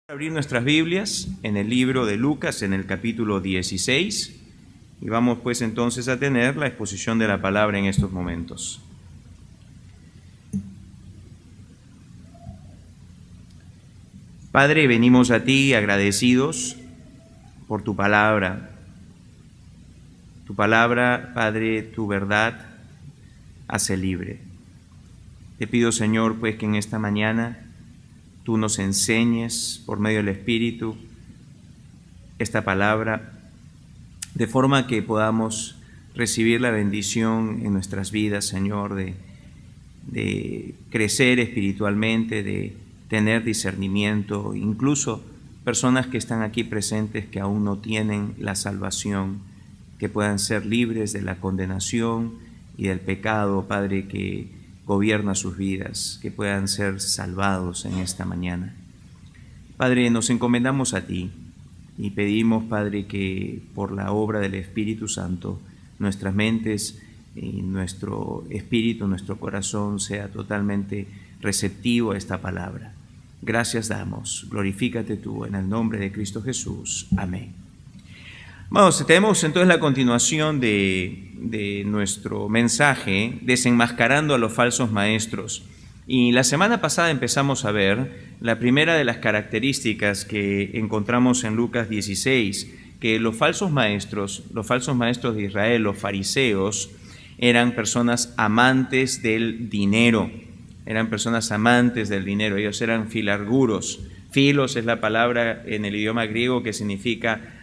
Abrir nuestras Biblias en el libro de Lucas, en el capítulo 16, y vamos pues entonces a tener la exposición de la palabra en estos momentos. Padre, venimos a ti agradecidos por tu palabra. Tu palabra, Padre, tu verdad hace libre. Te pido, Señor, pues que en esta mañana tú nos enseñes por medio del Espíritu esta palabra, de forma que podamos recibir la bendición en nuestras vidas, Señor, de crecer espiritualmente, de tener discernimiento, incluso personas que están aquí presentes que aún no tienen la salvación, que puedan ser libres de la condenación y del pecado, Padre, que gobierna sus vidas, que puedan ser salvados en esta mañana. Padre, nos encomendamos a ti y pedimos, Padre, que por la obra del Espíritu Santo, nuestras mentes y nuestro espíritu, nuestro corazón sea totalmente receptivo a esta palabra. Gracias damos, glorifícate tú en el nombre de Cristo Jesús. Amén. Vamos, tenemos entonces la continuación de nuestro mensaje, desenmascarando a los falsos maestros. Y la semana pasada empezamos a ver la primera de las características que encontramos en Lucas 16, que los falsos maestros de Israel, los fariseos, eran personas amantes del dinero. Ellos eran filarguros. Filos es la palabra en el idioma griego que significa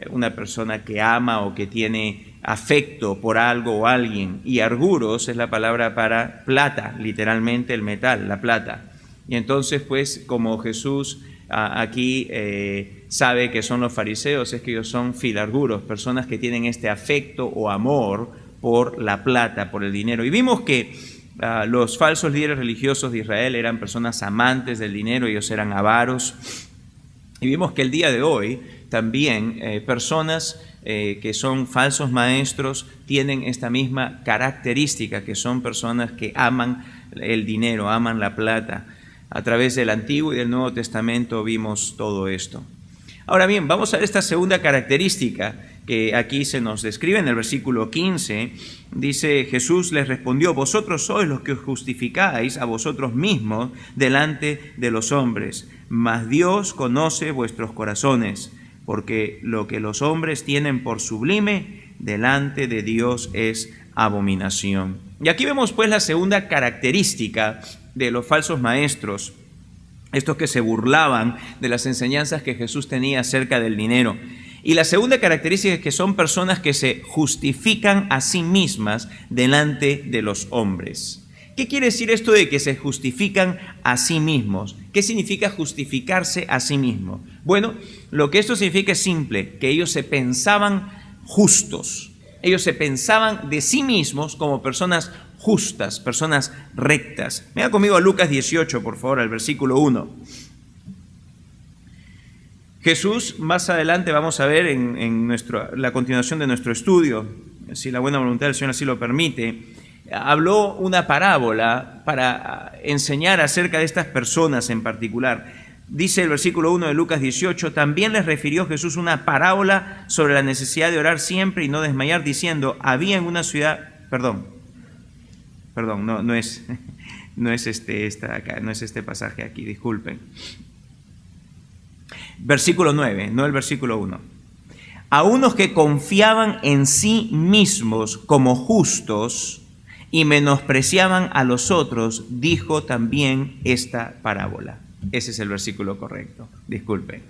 una persona que ama o que tiene afecto por algo o alguien, y arguros es la palabra para plata, literalmente el metal, la plata. Y entonces, pues, como Jesús aquí sabe que son los fariseos, es que ellos son filarguros, personas que tienen este afecto o amor por la plata, por el dinero. Y vimos que los falsos líderes religiosos de Israel eran personas amantes del dinero, ellos eran avaros. Y vimos que el día de hoy también personas que son falsos maestros tienen esta misma característica, que son personas que aman el dinero, aman la plata. A través del Antiguo y del Nuevo Testamento vimos todo esto. Ahora bien, vamos a ver esta segunda característica que aquí se nos describe en el versículo 15. Dice: Jesús les respondió: vosotros sois los que os justificáis a vosotros mismos delante de los hombres, mas Dios conoce vuestros corazones, porque lo que los hombres tienen por sublime delante de Dios es abominación. Y aquí vemos pues la segunda característica de los falsos maestros, estos que se burlaban de las enseñanzas que Jesús tenía acerca del dinero. Y la segunda característica es que son personas que se justifican a sí mismas delante de los hombres. ¿Qué quiere decir esto de que se justifican a sí mismos? ¿Qué significa justificarse a sí mismo? Bueno, lo que esto significa es simple, que ellos se pensaban justos. Ellos se pensaban de sí mismos como personas justas, personas rectas. Mira conmigo a Lucas 18, por favor, al versículo 1. Jesús, más adelante vamos a ver en la continuación de nuestro estudio, si la buena voluntad del Señor así lo permite, habló una parábola para enseñar acerca de estas personas en particular. Dice el versículo 1 de Lucas 18: también les refirió Jesús una parábola sobre la necesidad de orar siempre y no desmayar, diciendo: había en una ciudad, no es este pasaje aquí, disculpen. Versículo 9, no el versículo 1. A unos que confiaban en sí mismos como justos y menospreciaban a los otros, dijo también esta parábola. Ese es el versículo correcto, disculpen.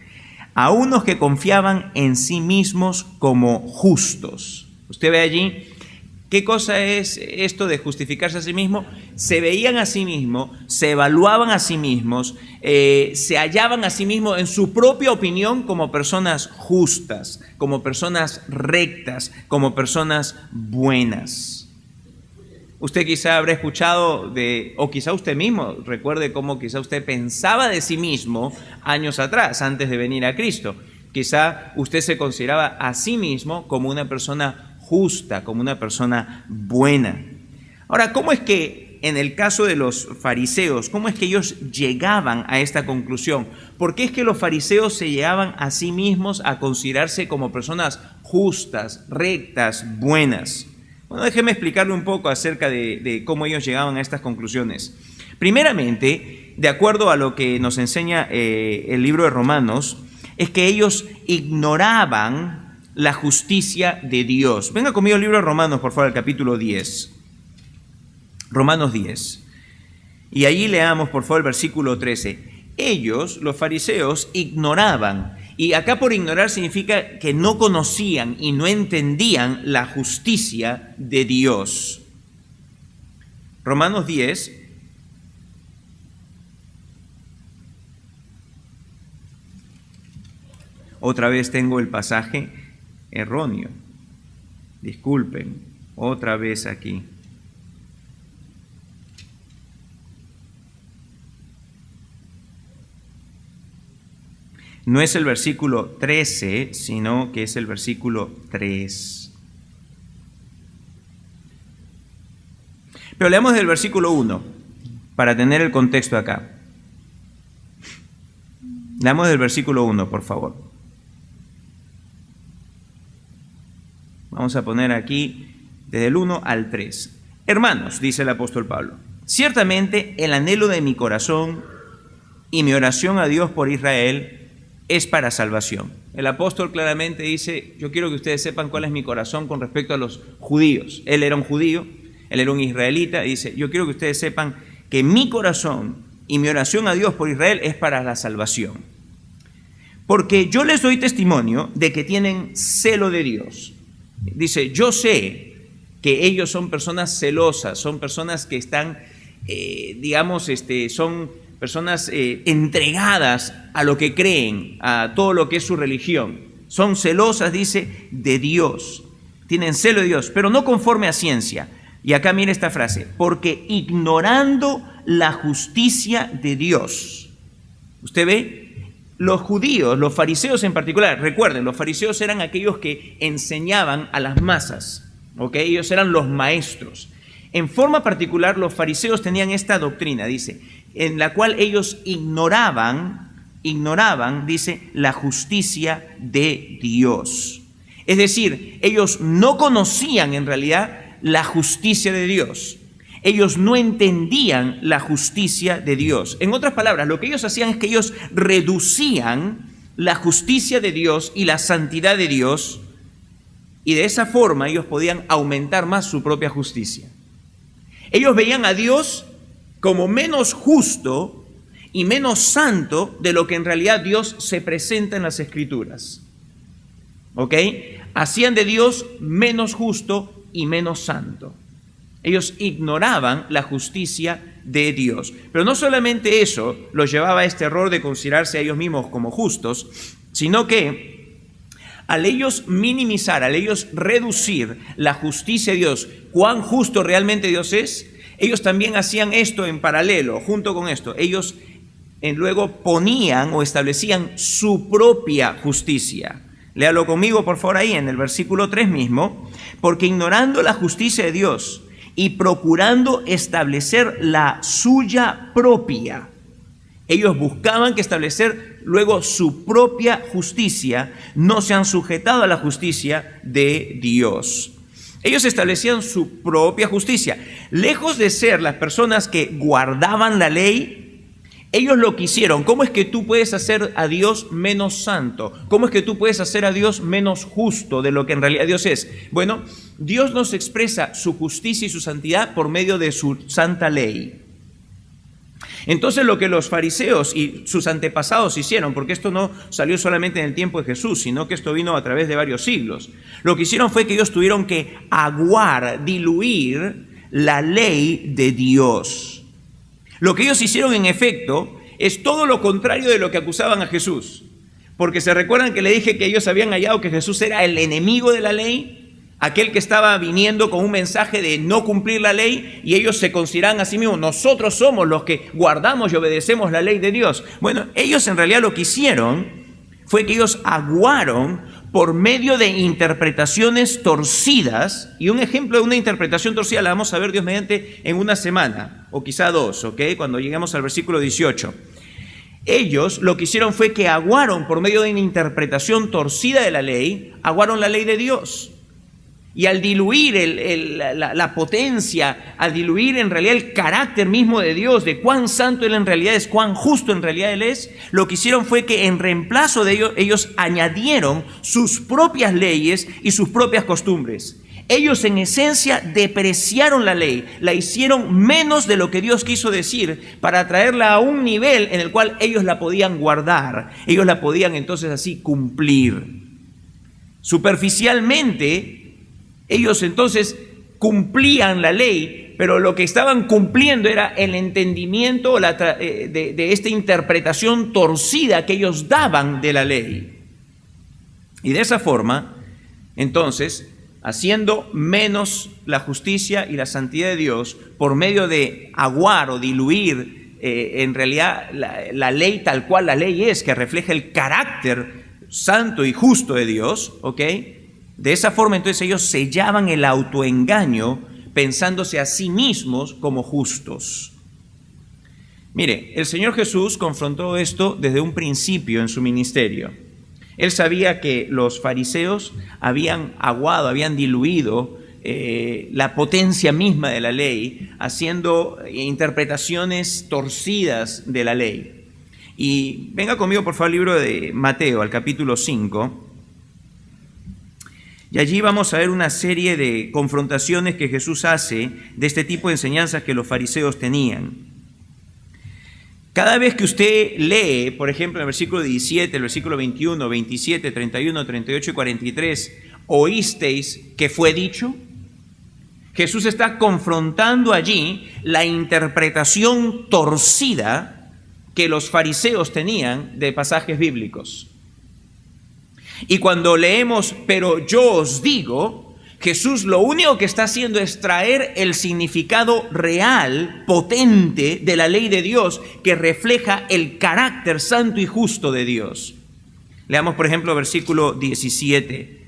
A unos que confiaban en sí mismos como justos. Usted ve allí, ¿qué cosa es esto de justificarse a sí mismo? Se veían a sí mismos, se evaluaban a sí mismos, se hallaban a sí mismos en su propia opinión como personas justas, como personas rectas, como personas buenas. Usted quizá habrá escuchado o quizá usted mismo recuerde cómo quizá usted pensaba de sí mismo años atrás, antes de venir a Cristo. Quizá usted se consideraba a sí mismo como una persona justa, como una persona buena. Ahora, ¿cómo es que que en el caso de los fariseos, cómo es que ellos llegaban a esta conclusión? ¿Por qué es que los fariseos se llevaban a sí mismos a considerarse como personas justas, rectas, buenas? Bueno, déjeme explicarle un poco acerca de cómo ellos llegaban a estas conclusiones. Primeramente, de acuerdo a lo que nos enseña el libro de Romanos, es que ellos ignoraban la justicia de Dios. Venga conmigo al libro de Romanos, por favor, al capítulo 10. Romanos 10. Y allí leamos, por favor, el versículo 13. Ellos, los fariseos, ignoraban. Y acá por ignorar significa que no conocían y no entendían la justicia de Dios. Romanos 10. Otra vez tengo el pasaje erróneo. Disculpen, otra vez aquí. No es el versículo 13, sino que es el versículo 3. Pero leamos del versículo 1, para tener el contexto acá. Leamos del versículo 1, por favor. Vamos a poner aquí desde el 1 al 3. Hermanos, dice el apóstol Pablo, ciertamente el anhelo de mi corazón y mi oración a Dios por Israel es para salvación. El apóstol claramente dice, yo quiero que ustedes sepan cuál es mi corazón con respecto a los judíos. Él era un judío, él era un israelita, y dice, yo quiero que ustedes sepan que mi corazón y mi oración a Dios por Israel es para la salvación. Porque yo les doy testimonio de que tienen celo de Dios. Dice, yo sé que ellos son personas celosas, son personas que están, son personas entregadas a lo que creen, a todo lo que es su religión. Son celosas, dice, de Dios. Tienen celo de Dios, pero no conforme a ciencia. Y acá mire esta frase, porque ignorando la justicia de Dios. ¿Usted ve? Los judíos, los fariseos en particular, recuerden, los fariseos eran aquellos que enseñaban a las masas, ¿ok? Ellos eran los maestros. En forma particular, los fariseos tenían esta doctrina, dice, en la cual ellos ignoraban, dice, la justicia de Dios. Es decir, ellos no conocían en realidad la justicia de Dios. Ellos no entendían la justicia de Dios. En otras palabras, lo que ellos hacían es que ellos reducían la justicia de Dios y la santidad de Dios, y de esa forma ellos podían aumentar más su propia justicia. Ellos veían a Dios como menos justo y menos santo de lo que en realidad Dios se presenta en las Escrituras. ¿Ok? Hacían de Dios menos justo y menos santo. Ellos ignoraban la justicia de Dios. Pero no solamente eso los llevaba a este error de considerarse a ellos mismos como justos, sino que al ellos minimizar, al ellos reducir la justicia de Dios, cuán justo realmente Dios es, ellos también hacían esto en paralelo, junto con esto. Ellos luego ponían o establecían su propia justicia. Léalo conmigo, por favor, ahí en el versículo 3 mismo. Porque ignorando la justicia de Dios y procurando establecer la suya propia, ellos buscaban que establecer luego su propia justicia, no se han sujetado a la justicia de Dios. Ellos establecían su propia justicia. Lejos de ser las personas que guardaban la ley, ellos lo que hicieron. ¿Cómo es que tú puedes hacer a Dios menos santo? ¿Cómo es que tú puedes hacer a Dios menos justo de lo que en realidad Dios es? Bueno, Dios nos expresa su justicia y su santidad por medio de su santa ley. Entonces lo que los fariseos y sus antepasados hicieron, porque esto no salió solamente en el tiempo de Jesús, sino que esto vino a través de varios siglos, lo que hicieron fue que ellos tuvieron que aguar, diluir la ley de Dios. Lo que ellos hicieron en efecto es todo lo contrario de lo que acusaban a Jesús. Porque se recuerdan que le dije que ellos habían hallado que Jesús era el enemigo de la ley, aquel que estaba viniendo con un mensaje de no cumplir la ley, y ellos se consideran a sí mismos, nosotros somos los que guardamos y obedecemos la ley de Dios. Bueno, ellos en realidad lo que hicieron fue que ellos aguaron por medio de interpretaciones torcidas, y un ejemplo de una interpretación torcida la vamos a ver, Dios mediante, en una semana, o quizá dos, ¿ok? Cuando lleguemos al versículo 18. Ellos lo que hicieron fue que aguaron, por medio de una interpretación torcida de la ley, aguaron la ley de Dios. Y al diluir la potencia, al diluir en realidad el carácter mismo de Dios, de cuán santo Él en realidad es, cuán justo en realidad Él es, lo que hicieron fue que en reemplazo de ello, ellos añadieron sus propias leyes y sus propias costumbres. Ellos en esencia depreciaron la ley, la hicieron menos de lo que Dios quiso decir para traerla a un nivel en el cual ellos la podían guardar, ellos la podían entonces así cumplir. Superficialmente, ellos entonces cumplían la ley, pero lo que estaban cumpliendo era el entendimiento de esta interpretación torcida que ellos daban de la ley. Y de esa forma, entonces, haciendo menos la justicia y la santidad de Dios por medio de aguar o diluir en realidad la ley tal cual la ley es, que refleja el carácter santo y justo de Dios, ¿ok? De esa forma entonces ellos sellaban el autoengaño pensándose a sí mismos como justos. Mire, el Señor Jesús confrontó esto desde un principio en su ministerio. Él sabía que los fariseos habían aguado, habían diluido la potencia misma de la ley, haciendo interpretaciones torcidas de la ley. Y venga conmigo por favor al libro de Mateo, al capítulo 5. Y allí vamos a ver una serie de confrontaciones que Jesús hace de este tipo de enseñanzas que los fariseos tenían. Cada vez que usted lee, por ejemplo, en el versículo 17, el versículo 21, 27, 31, 38 y 43, ¿oísteis que fue dicho? Jesús está confrontando allí la interpretación torcida que los fariseos tenían de pasajes bíblicos. Y cuando leemos, pero yo os digo, Jesús lo único que está haciendo es traer el significado real, potente de la ley de Dios, que refleja el carácter santo y justo de Dios. Leamos, por ejemplo, versículo 17.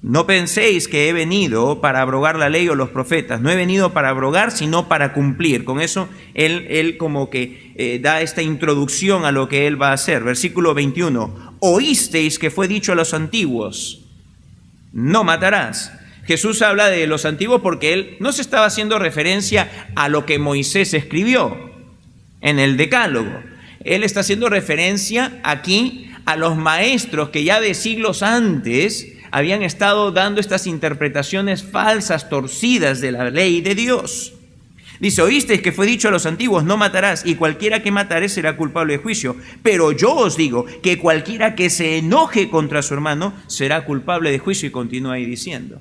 No penséis que he venido para abrogar la ley o los profetas. No he venido para abrogar, sino para cumplir. Con eso, él como que da esta introducción a lo que él va a hacer. Versículo 21. Oísteis que fue dicho a los antiguos, no matarás. Jesús habla de los antiguos porque él no se estaba haciendo referencia a lo que Moisés escribió en el Decálogo. Él está haciendo referencia aquí a los maestros que ya de siglos antes habían estado dando estas interpretaciones falsas, torcidas de la ley de Dios. Dice, oísteis que fue dicho a los antiguos, no matarás, y cualquiera que matare será culpable de juicio. Pero yo os digo que cualquiera que se enoje contra su hermano será culpable de juicio, y continúa ahí diciendo.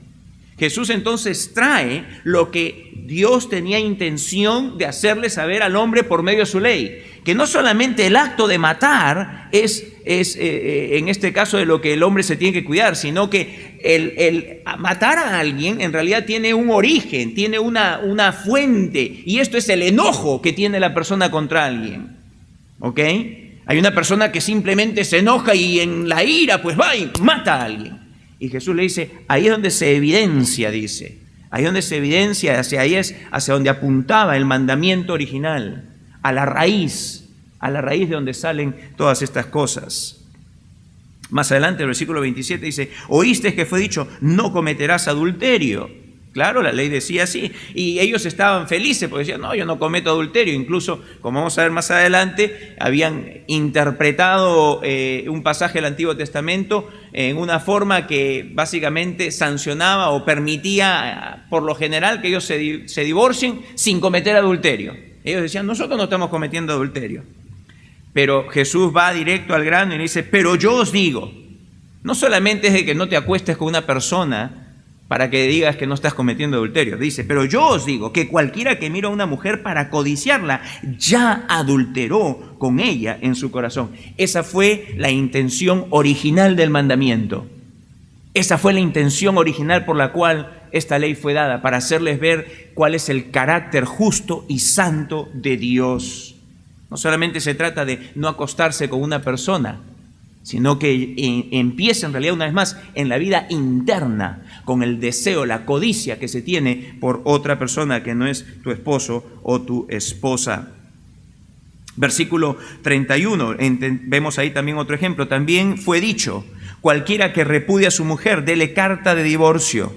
Jesús entonces trae lo que Dios tenía intención de hacerle saber al hombre por medio de su ley, que no solamente el acto de matar es en este caso de lo que el hombre se tiene que cuidar, sino que el matar a alguien en realidad tiene un origen, tiene una fuente, y esto es el enojo que tiene la persona contra alguien, ¿ok? Hay una persona que simplemente se enoja y en la ira pues va y mata a alguien. Y Jesús le dice, ahí es donde se evidencia, dice, ahí es donde se evidencia, ahí es hacia donde apuntaba el mandamiento original, a la raíz de donde salen todas estas cosas. Más adelante, el versículo 27 dice, oíste que fue dicho, no cometerás adulterio. Claro, la ley decía así, y ellos estaban felices porque decían, no, yo no cometo adulterio. Incluso, como vamos a ver más adelante, habían interpretado un pasaje del Antiguo Testamento en una forma que básicamente sancionaba o permitía, por lo general, que ellos se divorcien sin cometer adulterio. Ellos decían, nosotros no estamos cometiendo adulterio. Pero Jesús va directo al grano y le dice, pero yo os digo, no solamente es de que no te acuestes con una persona para que digas que no estás cometiendo adulterio. Dice, pero yo os digo que cualquiera que mira a una mujer para codiciarla, ya adulteró con ella en su corazón. Esa fue la intención original del mandamiento. Esa fue la intención original por la cual esta ley fue dada, para hacerles ver cuál es el carácter justo y santo de Dios. No solamente se trata de no acostarse con una persona, sino que empieza en realidad una vez más en la vida interna, con el deseo, la codicia que se tiene por otra persona que no es tu esposo o tu esposa. Versículo 31, vemos ahí también otro ejemplo. También fue dicho, cualquiera que repudie a su mujer, dele carta de divorcio.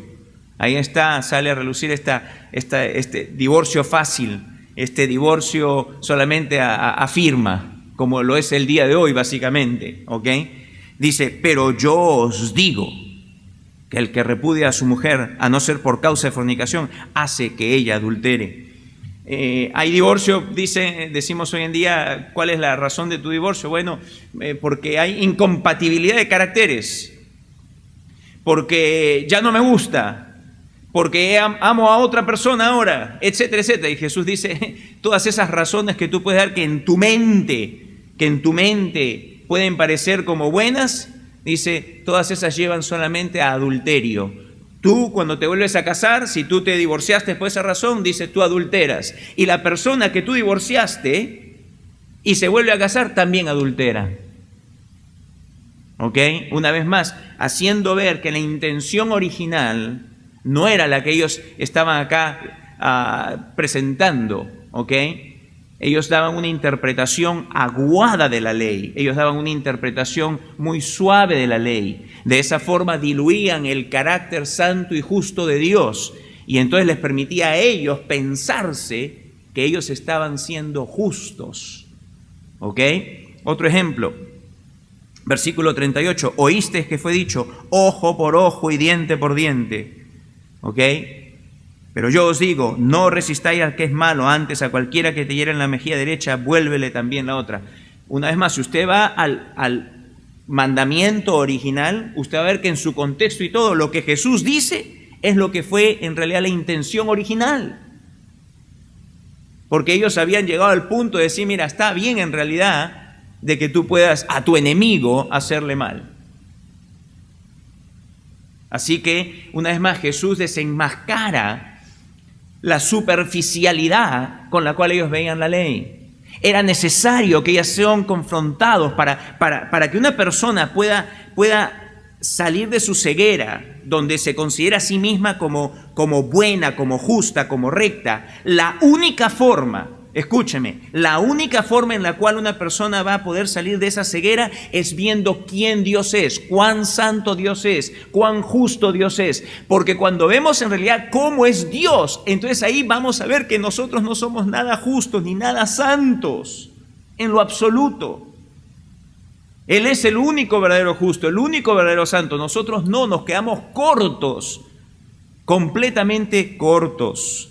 Ahí está, sale a relucir este divorcio fácil, este divorcio solamente a firma, como lo es el día de hoy básicamente, ¿ok? Dice, pero yo os digo que el que repudia a su mujer, a no ser por causa de fornicación, hace que ella adultere. Hay divorcio, decimos hoy en día, ¿cuál es la razón de tu divorcio? Bueno, porque hay incompatibilidad de caracteres, porque ya no me gusta, porque amo a otra persona ahora, etcétera, etcétera. Y Jesús dice, todas esas razones que tú puedes dar que en tu mente pueden parecer como buenas, dice, todas esas llevan solamente a adulterio. Tú, cuando te vuelves a casar, si tú te divorciaste por esa razón, dice, tú adulteras. Y la persona que tú divorciaste y se vuelve a casar, también adultera. ¿Ok? Una vez más, haciendo ver que la intención original no era la que ellos estaban acá presentando. ¿Ok? Ellos daban una interpretación aguada de la ley. Ellos daban una interpretación muy suave de la ley. De esa forma diluían el carácter santo y justo de Dios. Y entonces les permitía a ellos pensarse que ellos estaban siendo justos. ¿Ok? Otro ejemplo. Versículo 38. Oísteis que fue dicho, ojo por ojo y diente por diente. ¿Ok? Pero yo os digo, no resistáis al que es malo, antes a cualquiera que te hiera en la mejilla derecha, vuélvele también la otra. Una vez más, si usted va al mandamiento original, usted va a ver que en su contexto y todo, lo que Jesús dice es lo que fue en realidad la intención original. Porque ellos habían llegado al punto de decir, mira, está bien en realidad de que tú puedas a tu enemigo hacerle mal. Así que, una vez más, Jesús desenmascara la superficialidad con la cual ellos veían la ley. Era necesario que ellos sean confrontados para que una persona pueda salir de su ceguera, donde se considera a sí misma como buena, como justa, como recta. La única forma, escúcheme, la única forma en la cual una persona va a poder salir de esa ceguera es viendo quién Dios es, cuán santo Dios es, cuán justo Dios es. Porque cuando vemos en realidad cómo es Dios, entonces ahí vamos a ver que nosotros no somos nada justos ni nada santos en lo absoluto. Él es el único verdadero justo, el único verdadero santo. Nosotros no, nos quedamos cortos, completamente cortos.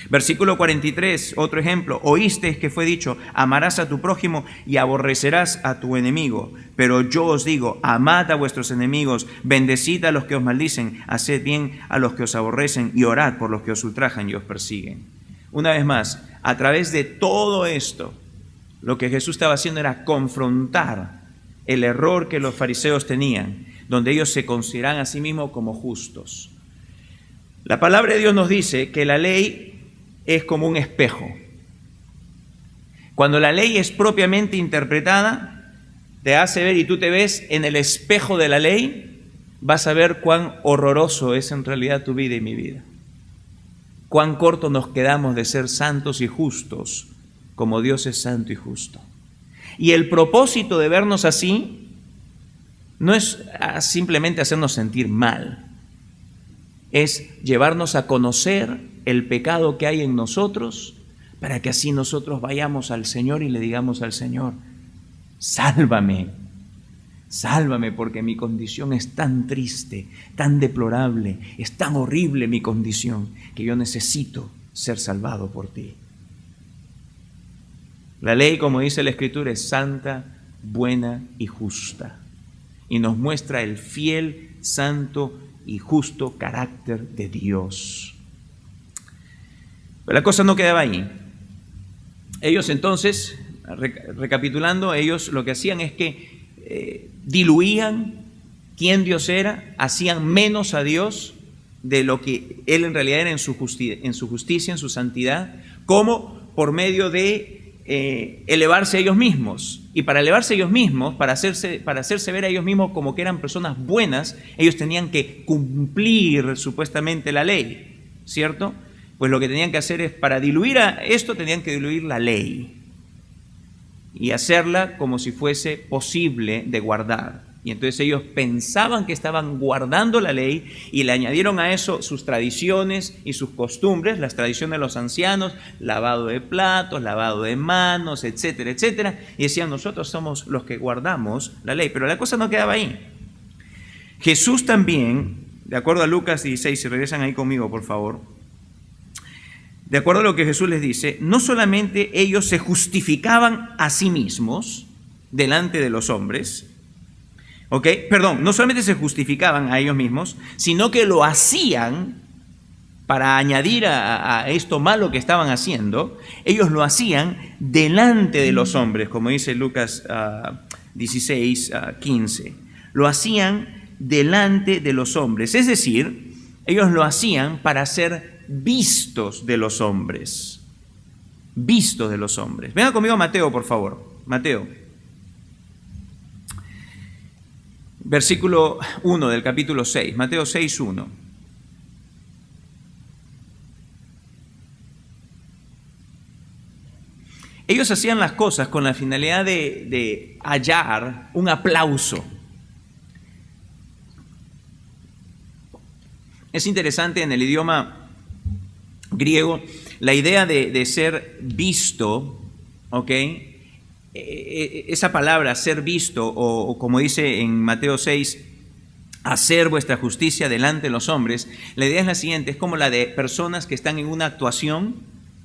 Versículo 43, otro ejemplo. Oísteis que fue dicho, amarás a tu prójimo y aborrecerás a tu enemigo. Pero yo os digo, amad a vuestros enemigos, bendecid a los que os maldicen, haced bien a los que os aborrecen y orad por los que os ultrajan y os persiguen. Una vez más, a través de todo esto, lo que Jesús estaba haciendo era confrontar el error que los fariseos tenían, donde ellos se consideraban a sí mismos como justos. La palabra de Dios nos dice que la ley es como un espejo. Cuando la ley es propiamente interpretada, te hace ver y tú te ves en el espejo de la ley, vas a ver cuán horroroso es en realidad tu vida y mi vida. Cuán corto nos quedamos de ser santos y justos, como Dios es santo y justo. Y el propósito de vernos así no es simplemente hacernos sentir mal, es llevarnos a conocer el pecado que hay en nosotros, para que así nosotros vayamos al Señor y le digamos al Señor, sálvame, sálvame, porque mi condición es tan triste, tan deplorable, es tan horrible mi condición, que yo necesito ser salvado por ti. La ley, como dice la Escritura, es santa, buena y justa, y nos muestra el fiel, santo y justo carácter de Dios. Pero la cosa no quedaba ahí. Ellos entonces, recapitulando, ellos lo que hacían es que diluían quién Dios era, hacían menos a Dios de lo que Él en realidad era en su justicia, en su santidad, como por medio de elevarse a ellos mismos. Y para elevarse a ellos mismos, para hacerse ver a ellos mismos como que eran personas buenas, ellos tenían que cumplir supuestamente la ley, ¿cierto? Pues lo que tenían que hacer es, para diluir a esto, tenían que diluir la ley y hacerla como si fuese posible de guardar. Y entonces ellos pensaban que estaban guardando la ley y le añadieron a eso sus tradiciones y sus costumbres, las tradiciones de los ancianos, lavado de platos, lavado de manos, etcétera, etcétera. Y decían, nosotros somos los que guardamos la ley. Pero la cosa no quedaba ahí. Jesús también, de acuerdo a Lucas 16, si regresan ahí conmigo, por favor, de acuerdo a lo que Jesús les dice, no solamente ellos se justificaban a sí mismos delante de los hombres, no solamente se justificaban a ellos mismos, sino que lo hacían para añadir a esto malo que estaban haciendo, ellos lo hacían delante de los hombres, como dice Lucas 16, 15. Lo hacían delante de los hombres, es decir, ellos lo hacían para ser vistos de los hombres. Vistos de los hombres. Venga conmigo a Mateo, por favor. Mateo. Versículo 1 del capítulo 6, Mateo 6, 1. Ellos hacían las cosas con la finalidad de hallar un aplauso. Es interesante en el idioma griego la idea de ser visto, ¿ok? Esa palabra, ser visto, o como dice en Mateo 6, hacer vuestra justicia delante de los hombres, la idea es la siguiente, es como la de personas que están en una actuación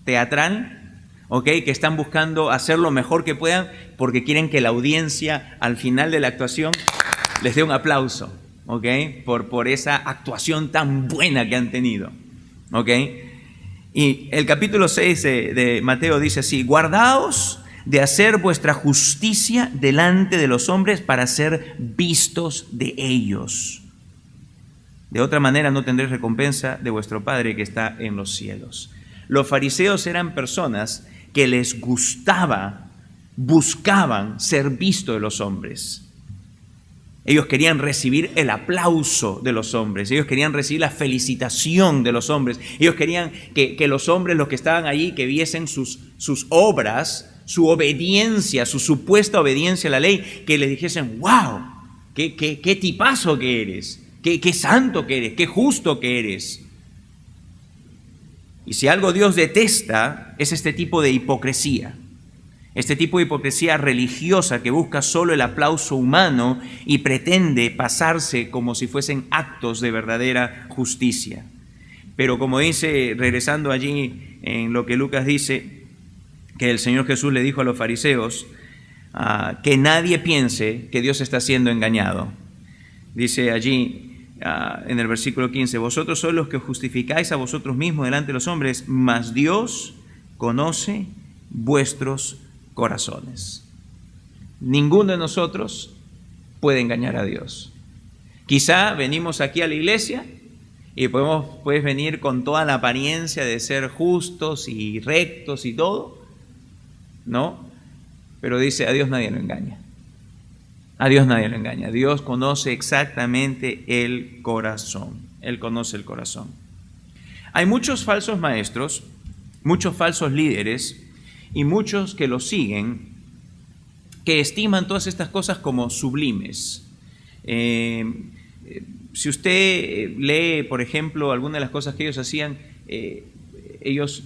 teatral, ¿ok? Que están buscando hacer lo mejor que puedan porque quieren que la audiencia al final de la actuación les dé un aplauso, ¿ok? Por esa actuación tan buena que han tenido, ¿ok? Y el capítulo 6 de Mateo dice así, guardaos de hacer vuestra justicia delante de los hombres para ser vistos de ellos. De otra manera no tendréis recompensa de vuestro Padre que está en los cielos. Los fariseos eran personas que les gustaba, buscaban ser vistos de los hombres. Ellos querían recibir el aplauso de los hombres, ellos querían recibir la felicitación de los hombres, ellos querían que los hombres, los que estaban allí, que viesen sus obras, su obediencia, su supuesta obediencia a la ley, que les dijesen, wow, qué tipazo que eres, qué santo que eres, qué justo que eres. Y si algo Dios detesta, es este tipo de hipocresía. Este tipo de hipocresía religiosa que busca solo el aplauso humano y pretende pasarse como si fuesen actos de verdadera justicia. Pero como dice, regresando allí en lo que Lucas dice, que el Señor Jesús le dijo a los fariseos, que nadie piense que Dios está siendo engañado. Dice allí en el versículo 15, vosotros sois los que justificáis a vosotros mismos delante de los hombres, mas Dios conoce vuestros corazones. Ninguno de nosotros puede engañar a Dios. Quizá venimos aquí a la iglesia y puedes venir con toda la apariencia de ser justos y rectos y todo, ¿no? Pero dice, a Dios nadie lo engaña. A Dios nadie lo engaña. Dios conoce exactamente el corazón. Él conoce el corazón. Hay muchos falsos maestros, muchos falsos líderes y muchos que lo siguen, que estiman todas estas cosas como sublimes. Si usted lee, por ejemplo, algunas de las cosas que ellos hacían, ellos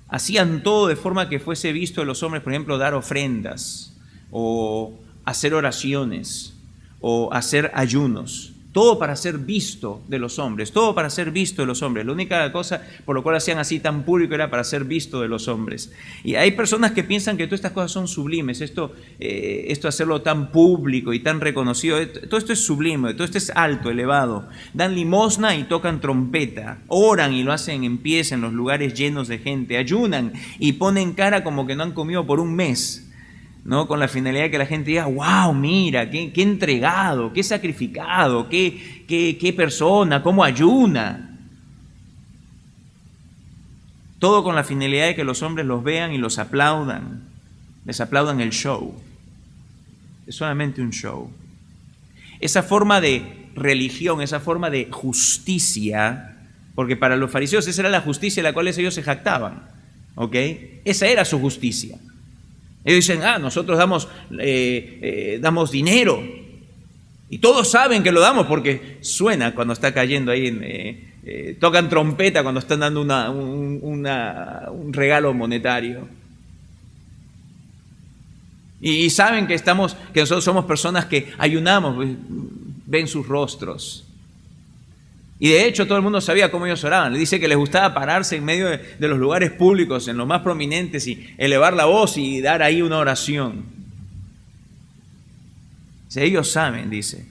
hacían todo de forma que fuese visto de los hombres, por ejemplo, dar ofrendas o hacer oraciones o hacer ayunos. Todo para ser visto de los hombres, todo para ser visto de los hombres. La única cosa por lo cual hacían así tan público era para ser visto de los hombres. Y hay personas que piensan que todas estas cosas son sublimes, esto hacerlo tan público y tan reconocido, todo esto es sublime, todo esto es alto, elevado. Dan limosna y tocan trompeta, oran y lo hacen en pies en los lugares llenos de gente, ayunan y ponen cara como que no han comido por un mes, ¿no? Con la finalidad de que la gente diga, wow, mira, qué entregado, qué sacrificado, qué persona, cómo ayuna. Todo con la finalidad de que los hombres los vean y los aplaudan. Les aplaudan el show. Es solamente un show. Esa forma de religión, esa forma de justicia, porque para los fariseos esa era la justicia de la cual ellos se jactaban, ¿ok? Esa era su justicia. Ellos dicen, nosotros damos dinero, y todos saben que lo damos porque suena cuando está cayendo ahí, tocan trompeta cuando están dando un regalo monetario. Y saben que nosotros somos personas que ayunamos, ven sus rostros. Y de hecho todo el mundo sabía cómo ellos oraban. Le dice que les gustaba pararse en medio de los lugares públicos, en los más prominentes, y elevar la voz y dar ahí una oración. Ellos saben, dice.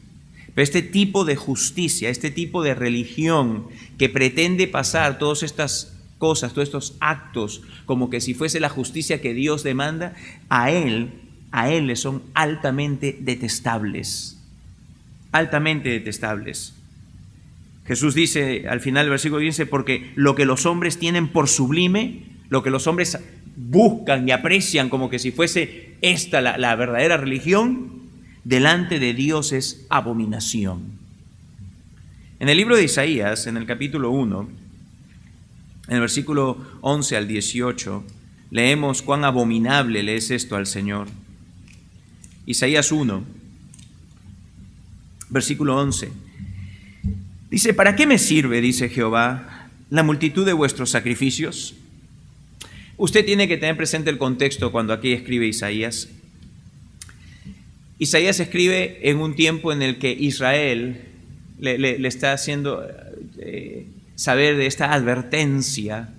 Pero este tipo de justicia, este tipo de religión que pretende pasar todas estas cosas, todos estos actos, como que si fuese la justicia que Dios demanda, a él le son altamente detestables. Altamente detestables. Jesús dice al final del versículo 15, porque lo que los hombres tienen por sublime, lo que los hombres buscan y aprecian como que si fuese esta la verdadera religión, delante de Dios es abominación. En el libro de Isaías, en el capítulo 1, en el versículo 11 al 18, leemos cuán abominable le es esto al Señor. Isaías 1, versículo 11. Dice, ¿para qué me sirve, dice Jehová, la multitud de vuestros sacrificios? Usted tiene que tener presente el contexto cuando aquí escribe Isaías. Isaías escribe en un tiempo en el que Israel le está haciendo saber de esta advertencia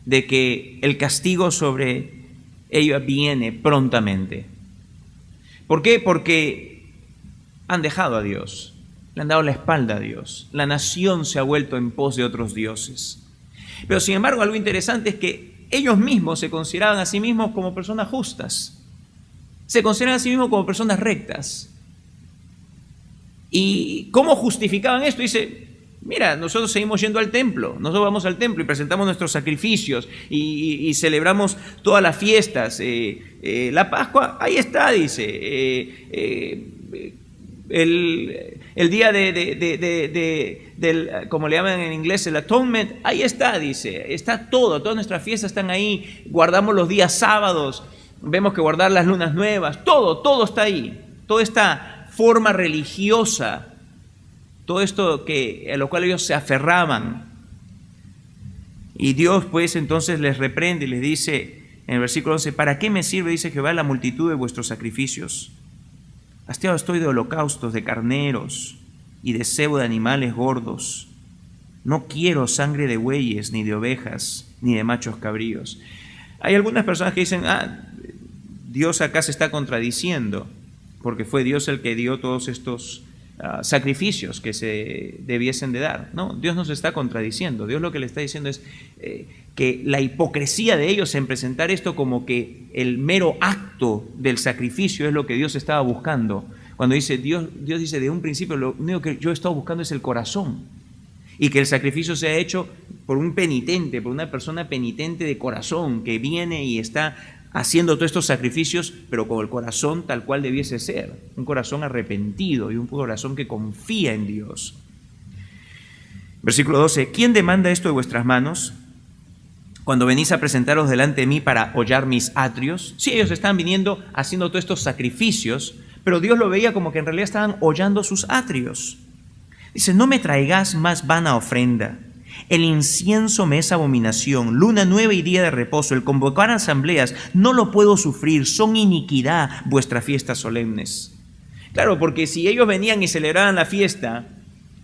de que el castigo sobre ellos viene prontamente. ¿Por qué? Porque han dejado a Dios, le han dado la espalda a Dios. La nación se ha vuelto en pos de otros dioses. Pero sin embargo, algo interesante es que ellos mismos se consideraban a sí mismos como personas justas. Se consideran a sí mismos como personas rectas. ¿Y cómo justificaban esto? Dice, mira, nosotros seguimos yendo al templo, nosotros vamos al templo y presentamos nuestros sacrificios y celebramos todas las fiestas. La Pascua, ahí está, dice. El día del, como le llaman en inglés, el atonement, ahí está, dice. Está todo, todas nuestras fiestas están ahí. Guardamos los días sábados. Vemos que guardar las lunas nuevas, todo está ahí. Toda esta forma religiosa, todo esto a lo cual ellos se aferraban. Y Dios pues entonces les reprende y les dice en el versículo 11, ¿para qué me sirve, dice Jehová, la multitud de vuestros sacrificios? Hastiado estoy de holocaustos, de carneros y de cebo de animales gordos. No quiero sangre de bueyes, ni de ovejas, ni de machos cabríos. Hay algunas personas que dicen, Dios acá se está contradiciendo, porque fue Dios el que dio todos estos sacrificios que se debiesen de dar. No, Dios no se está contradiciendo. Dios lo que le está diciendo es que la hipocresía de ellos en presentar esto como que el mero acto del sacrificio es lo que Dios estaba buscando. Cuando dice Dios dice de un principio, lo único que yo he estado buscando es el corazón. Y que el sacrificio sea hecho por un penitente, por una persona penitente de corazón que viene y está haciendo todos estos sacrificios, pero con el corazón tal cual debiese ser. Un corazón arrepentido y un corazón que confía en Dios. Versículo 12. ¿Quién demanda esto de vuestras manos cuando venís a presentaros delante de mí para hollar mis atrios? Sí, ellos están viniendo haciendo todos estos sacrificios, pero Dios lo veía como que en realidad estaban hollando sus atrios. Dice, no me traigas más vana ofrenda. El incienso me es abominación, luna nueva y día de reposo, el convocar asambleas, no lo puedo sufrir, son iniquidad vuestras fiestas solemnes. Claro, porque si ellos venían y celebraban la fiesta,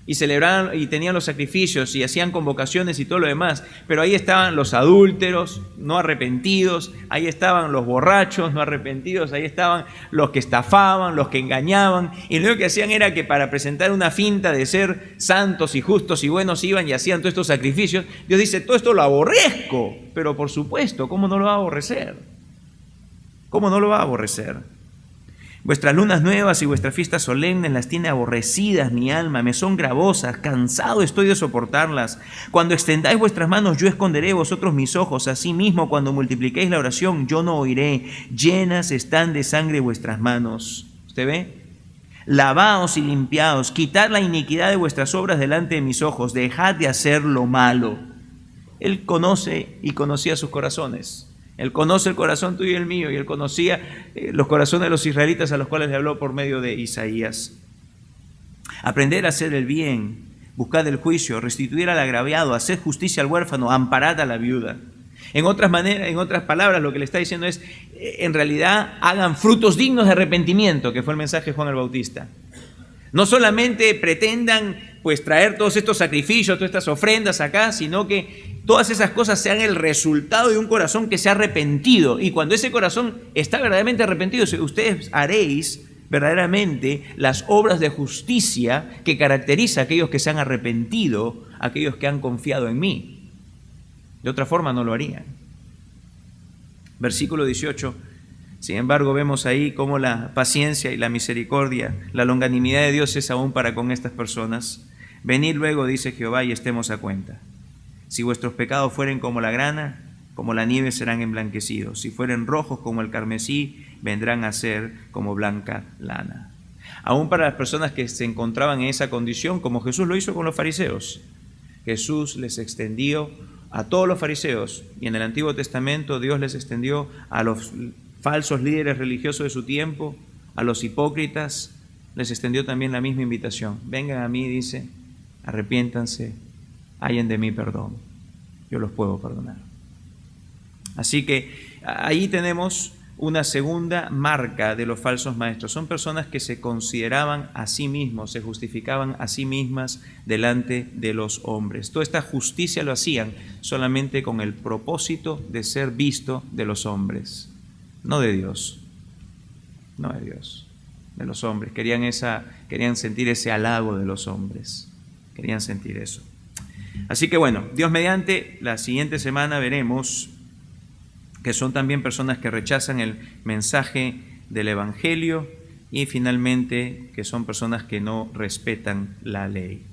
y celebraban y tenían los sacrificios y hacían convocaciones y todo lo demás, pero ahí estaban los adúlteros no arrepentidos, ahí estaban los borrachos no arrepentidos, ahí estaban los que estafaban, los que engañaban, y lo único que hacían era que para presentar una finta de ser santos y justos y buenos iban y hacían todos estos sacrificios. Dios dice, todo esto lo aborrezco, pero por supuesto, ¿cómo no lo va a aborrecer? ¿Cómo no lo va a aborrecer? Vuestras lunas nuevas y vuestras fiestas solemnes las tiene aborrecidas mi alma, me son gravosas, cansado estoy de soportarlas. Cuando extendáis vuestras manos, yo esconderé vosotros mis ojos. Asimismo, cuando multipliquéis la oración, yo no oiré. Llenas están de sangre vuestras manos. ¿Usted ve? Lavaos y limpiaos, quitad la iniquidad de vuestras obras delante de mis ojos, dejad de hacer lo malo. Él conoce y conocía sus corazones. Él conoce el corazón tuyo y el mío, y Él conocía los corazones de los israelitas a los cuales le habló por medio de Isaías. Aprender a hacer el bien, buscad el juicio, restituir al agraviado, hacer justicia al huérfano, amparad a la viuda. En otras palabras, lo que le está diciendo es, en realidad, hagan frutos dignos de arrepentimiento, que fue el mensaje de Juan el Bautista. No solamente pretendan pues traer todos estos sacrificios, todas estas ofrendas acá, sino que todas esas cosas sean el resultado de un corazón que se ha arrepentido. Y cuando ese corazón está verdaderamente arrepentido, ustedes haréis verdaderamente las obras de justicia que caracteriza a aquellos que se han arrepentido, a aquellos que han confiado en mí. De otra forma no lo harían. Versículo 18. Sin embargo, vemos ahí cómo la paciencia y la misericordia, la longanimidad de Dios es aún para con estas personas. Venid luego, dice Jehová, y estemos a cuenta. Si vuestros pecados fueren como la grana, como la nieve serán emblanquecidos. Si fueren rojos como el carmesí, vendrán a ser como blanca lana. Aún para las personas que se encontraban en esa condición, como Jesús lo hizo con los fariseos. Jesús les extendió a todos los fariseos, y en el Antiguo Testamento Dios les extendió a los falsos líderes religiosos de su tiempo, a los hipócritas, les extendió también la misma invitación. Vengan a mí, dice, arrepiéntanse, hallen de mí perdón, yo los puedo perdonar. Así que ahí tenemos una segunda marca de los falsos maestros. Son personas que se consideraban a sí mismos, se justificaban a sí mismas delante de los hombres. Toda esta justicia lo hacían solamente con el propósito de ser visto de los hombres. No de Dios, no de Dios, de los hombres. Querían sentir ese halago de los hombres, querían sentir eso. Así que bueno, Dios mediante, la siguiente semana veremos que son también personas que rechazan el mensaje del Evangelio y finalmente que son personas que no respetan la ley.